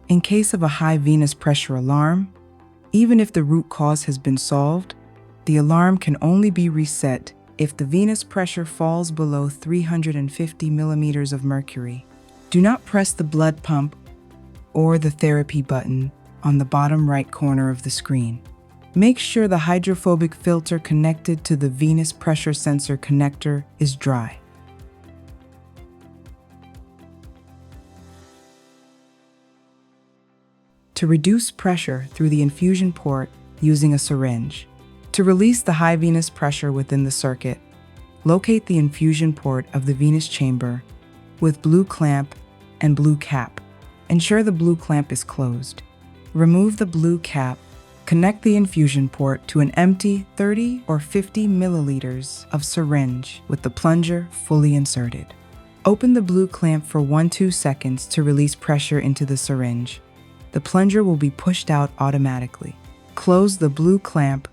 In case of a high venous pressure alarm, even if the root cause has been solved, the alarm can only be reset if the venous pressure falls below 350 millimeters of mercury. Do not press the blood pump or the therapy button on the bottom right corner of the screen. Make sure the hydrophobic filter connected to the venous pressure sensor connector is dry. To reduce pressure through the infusion port using a syringe. To release the high venous pressure within the circuit, locate the infusion port of the venous chamber with blue clamp and blue cap. Ensure the blue clamp is closed. Remove the blue cap. Connect the infusion port to an empty 30 or 50 milliliters of syringe with the plunger fully inserted. Open the blue clamp for 1-2 seconds to release pressure into the syringe. The plunger will be pushed out automatically. Close the blue clamp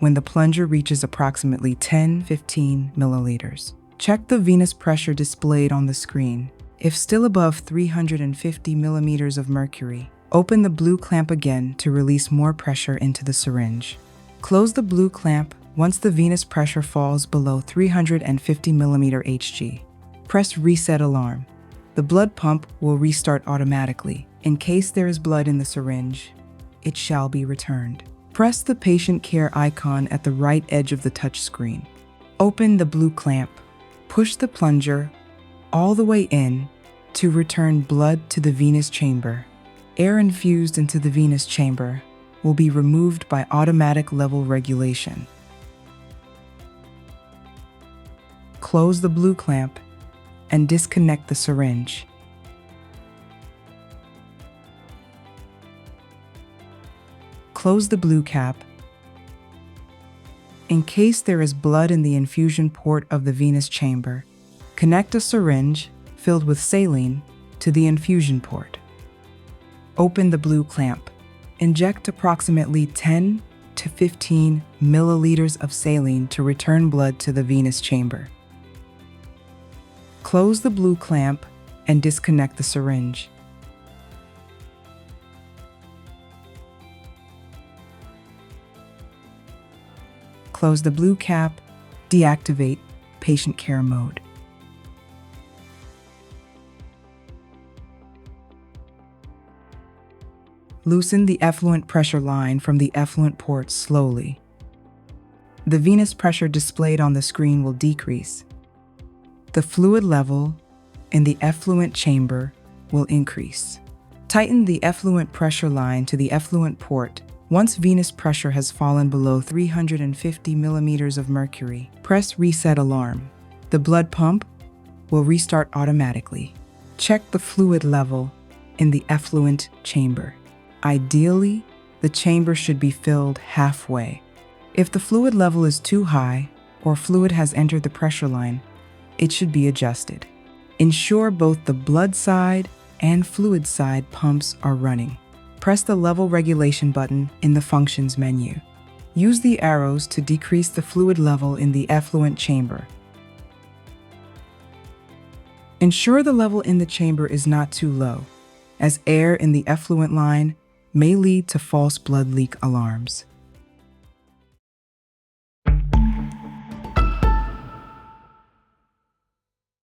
when the plunger reaches approximately 10-15 milliliters. Check the venous pressure displayed on the screen. If still above 350 millimeters of mercury, open the blue clamp again to release more pressure into the syringe. Close the blue clamp once the venous pressure falls below 350 millimeter Hg. Press Reset Alarm. The blood pump will restart automatically. In case there is blood in the syringe, it shall be returned. Press the patient care icon at the right edge of the touch screen. Open the blue clamp. Push the plunger all the way in to return blood to the venous chamber. Air infused into the venous chamber will be removed by automatic level regulation. Close the blue clamp and disconnect the syringe. Close the blue cap. In case there is blood in the infusion port of the venous chamber, connect a syringe filled with saline to the infusion port. Open the blue clamp. Inject approximately 10 to 15 milliliters of saline to return blood to the venous chamber. Close the blue clamp and disconnect the syringe. Close the blue cap, deactivate patient care mode. Loosen the effluent pressure line from the effluent port slowly. The venous pressure displayed on the screen will decrease. The fluid level in the effluent chamber will increase. Tighten the effluent pressure line to the effluent port. Once venous pressure has fallen below 350 millimeters of mercury, press Reset Alarm. The blood pump will restart automatically. Check the fluid level in the effluent chamber. Ideally, the chamber should be filled halfway. If the fluid level is too high or fluid has entered the pressure line, it should be adjusted. Ensure both the blood side and fluid side pumps are running. Press the level regulation button in the functions menu. Use the arrows to decrease the fluid level in the effluent chamber. Ensure the level in the chamber is not too low, as air in the effluent line may lead to false blood leak alarms.